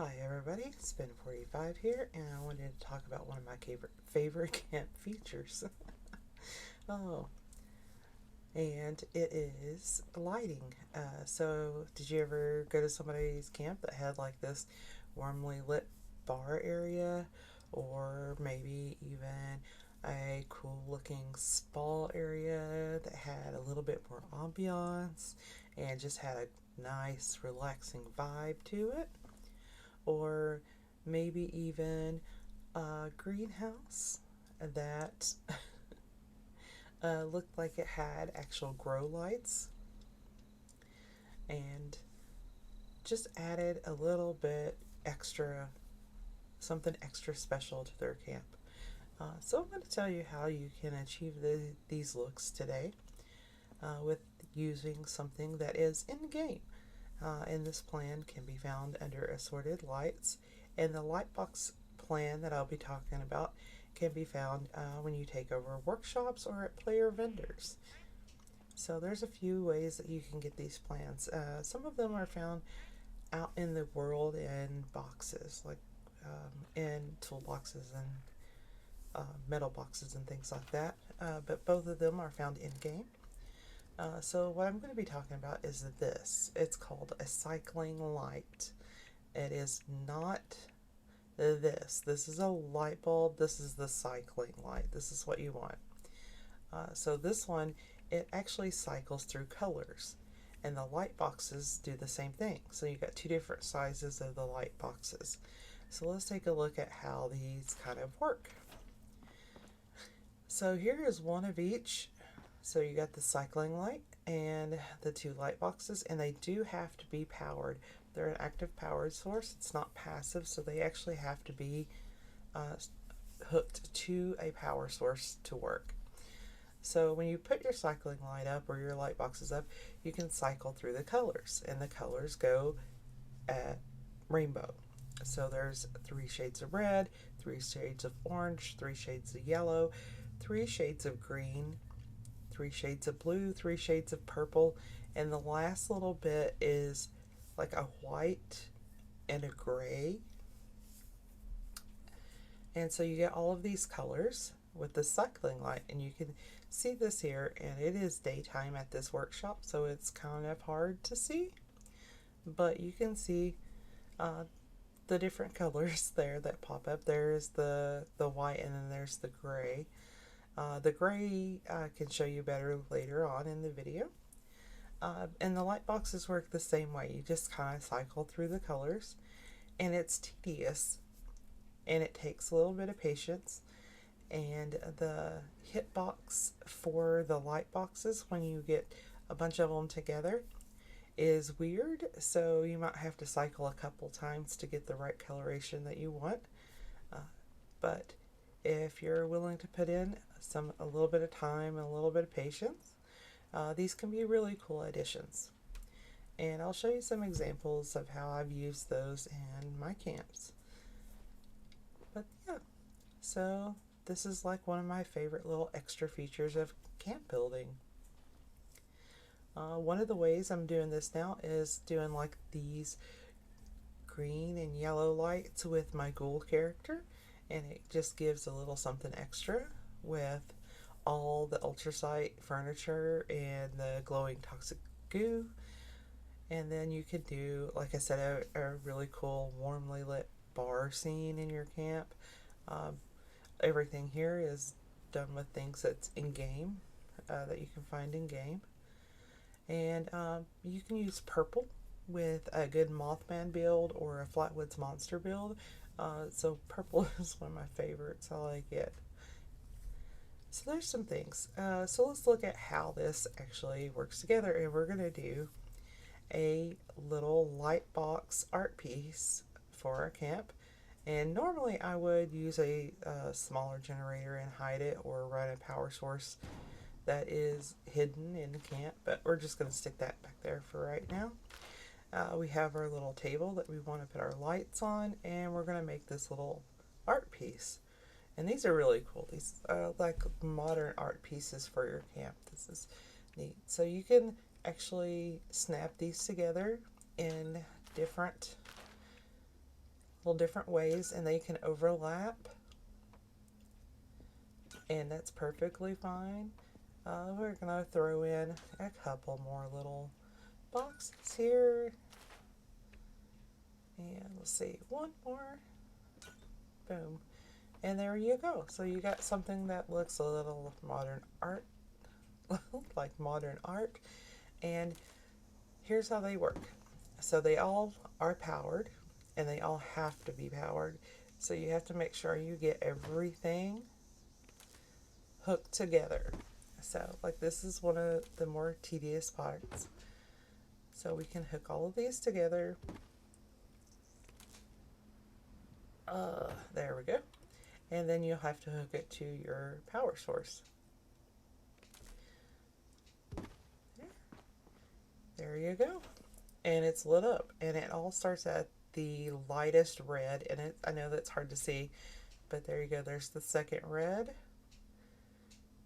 Hi everybody, it's Ben 45 here, and I wanted to talk about one of my favorite camp features. Oh, and it is lighting. So, did you ever go to somebody's camp that had like this warmly lit bar area, or maybe even a cool looking spa area that had a little bit more ambiance and just had a nice, relaxing vibe to it? Or maybe even a greenhouse that looked like it had actual grow lights and just added a little bit extra, something extra special to their camp. So I'm going to tell you how you can achieve these looks today with using something that is in game. And this plan can be found under assorted lights, and the lightbox plan that I'll be talking about can be found when you take over workshops or at player vendors. So there's a few ways that you can get these plans. Some of them are found out in the world in boxes, like in toolboxes and metal boxes and things like that. But both of them are found in game. So what I'm going to be talking about is this. It's called a cycling light. It is not this. This is a light bulb. This is the cycling light. This is what you want. So this one, it actually cycles through colors. And the light boxes do the same thing. So you got two different sizes of the light boxes. So let's take a look at how these kind of work. So here is one of each. So you got the cycling light and the two light boxes, and they do have to be powered. They're an active powered source. It's not passive, so they actually have to be hooked to a power source to work. So when you put your cycling light up or your light boxes up, you can cycle through the colors, and the colors go at rainbow. So there's 3 shades of red, 3 shades of orange, 3 shades of yellow, 3 shades of green, 3 shades of blue, 3 shades of purple, and the last little bit is like a white and a gray. And so you get all of these colors with the cycling light, and you can see this here, and it is daytime at this workshop, so it's kind of hard to see, but you can see the different colors there that pop up. There's the white, and then there's the gray. The gray I can show you better later on in the video. And the light boxes work the same way. You just kind of cycle through the colors, and it's tedious, and it takes a little bit of patience. And the hitbox for the light boxes, when you get a bunch of them together, is weird. So you might have to cycle a couple times to get the right coloration that you want. But if you're willing to put in a little bit of time and a little bit of patience, these can be really cool additions. And I'll show you some examples of how I've used those in my camps. But yeah, so this is like one of my favorite little extra features of camp building. One of the ways I'm doing this now is doing like these green and yellow lights with my ghoul character, and it just gives a little something extra with all the ultrasight furniture and the glowing toxic goo. And then you could do, like I said, a really cool warmly lit bar scene in your camp. Everything here is done with things that's in game, that you can find in game. And you can use purple with a good Mothman build or a Flatwoods Monster build. So purple is one of my favorites. I like it. So there's some things. So let's look at how this actually works together. And we're going to do a little light box art piece for our camp. And normally I would use a smaller generator and hide it, or run a power source that is hidden in the camp, but we're just going to stick that back there for right now. We have our little table that we want to put our lights on, and we're going to make this little art piece. And these are really cool. These are like modern art pieces for your camp. This is neat. So you can actually snap these together in different little different ways, and they can overlap, and that's perfectly fine. We're gonna throw in a couple more little boxes here, and let's see, one more. Boom. And there you go. So you got something that looks a little modern art, like modern art. And here's how they work. So they all are powered, and they all have to be powered. So you have to make sure you get everything hooked together. So like this is one of the more tedious parts. So we can hook all of these together. There we go. And then you'll have to hook it to your power source. There you go. And it's lit up, and it all starts at the lightest red, and I know that's hard to see, but there you go. There's the second red.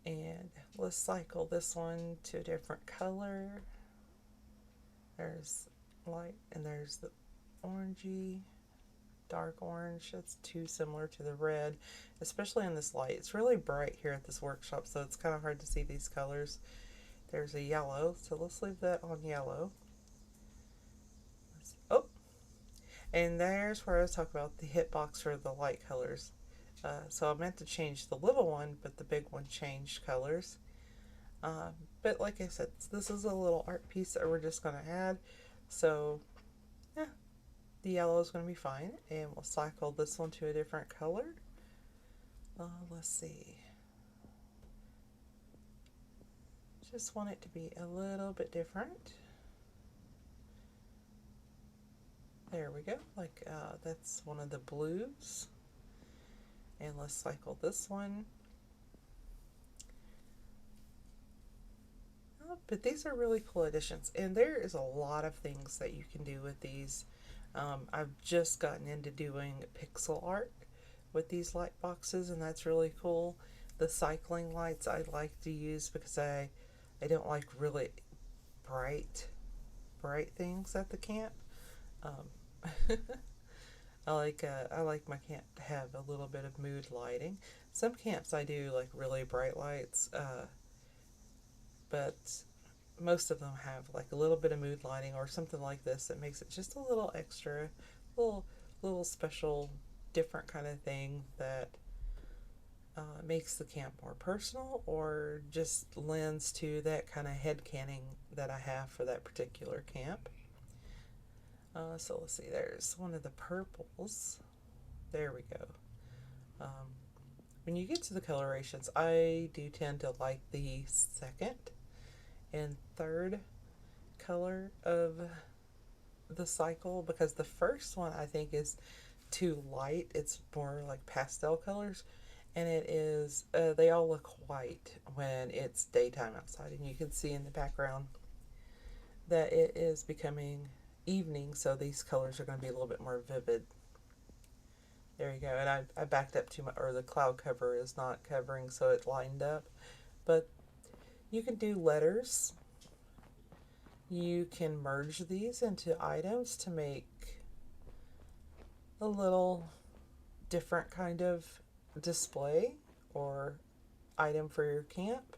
And let's cycle this one to a different color. There's light, and there's the orangey, dark orange. It's too similar to the red, especially in this light. It's really bright here at this workshop, so it's kind of hard to see these colors. There's a yellow, so let's leave that on yellow. Oh, and there's where I was talking about the hitbox for the light colors. So I meant to change the little one, but the big one changed colors. But like I said, this is a little art piece that we're just going to add. So, yeah, the yellow is going to be fine. And we'll cycle this one to a different color. Let's see. Just want it to be a little bit different. There we go. Like that's one of the blues. And let's cycle this one. But these are really cool additions, and there is a lot of things that you can do with these. I've just gotten into doing pixel art with these light boxes, and that's really cool. The cycling lights I like to use because I don't like really bright things at the camp. I like my camp to have a little bit of mood lighting. Some camps I do like really bright lights, but most of them have like a little bit of mood lighting or something like this that makes it just a little extra, little special, different kind of thing that makes the camp more personal, or just lends to that kind of headcanon that I have for that particular camp. So let's see, there's one of the purples. There we go. When you get to the colorations, I do tend to like the second and third color of the cycle, because the first one I think is too light. It's more like pastel colors, and it is, they all look white when it's daytime outside, and you can see in the background that it is becoming evening, so these colors are going to be a little bit more vivid. There you go. And I backed up too much, or the cloud cover is not covering, so it lined up. But you can do letters. You can merge these into items to make a little different kind of display or item for your camp.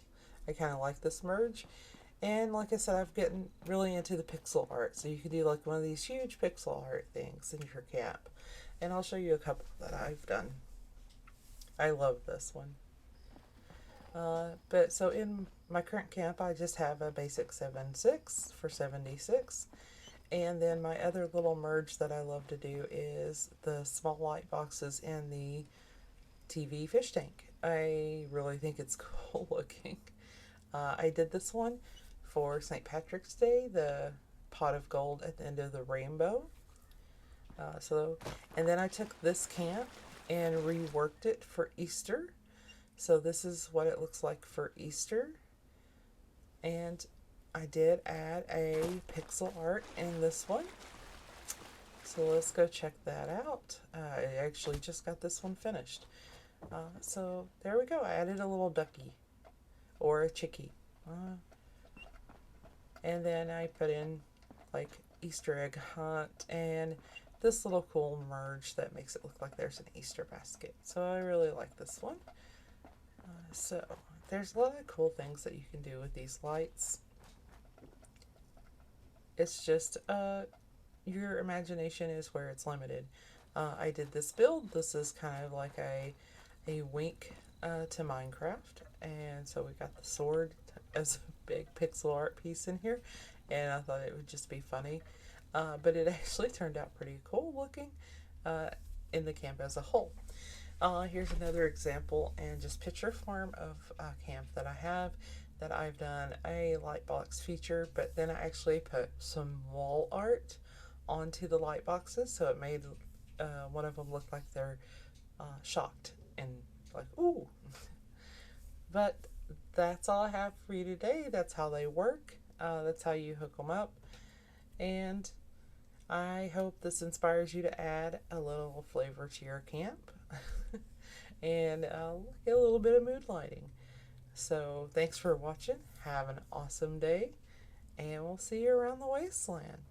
I kind of like this merge. And like I said, I've gotten really into the pixel art. So you could do like one of these huge pixel art things in your camp. And I'll show you a couple that I've done. I love this one. But so in my current camp, I just have a basic 7.6 for 76. And then my other little merge that I love to do is the small light boxes in the TV fish tank. I really think it's cool looking. I did this one for St. Patrick's Day, the pot of gold at the end of the rainbow. And then I took this camp and reworked it for Easter. So this is what it looks like for Easter. And I did add a pixel art in this one. So let's go check that out. I actually just got this one finished. So there we go. I added a little ducky or a chickie. And then I put in like Easter egg hunt, and this little cool merge that makes it look like there's an Easter basket. So I really like this one. So there's a lot of cool things that you can do with these lights. It's just your imagination is where it's limited. I did this build. This is kind of like a wink to Minecraft, and so we got the sword as a big pixel art piece in here, and I thought it would just be funny, but it actually turned out pretty cool looking in the camp as a whole. Here's another example and just picture form of a camp that I have, that I've done a light box feature, but then I actually put some wall art onto the light boxes, so it made one of them look like they're shocked and like, ooh. But that's all I have for you today. That's how they work. That's how you hook them up. And I hope this inspires you to add a little flavor to your camp and get a little bit of mood lighting. So thanks for watching. Have an awesome day, and we'll see you around the wasteland.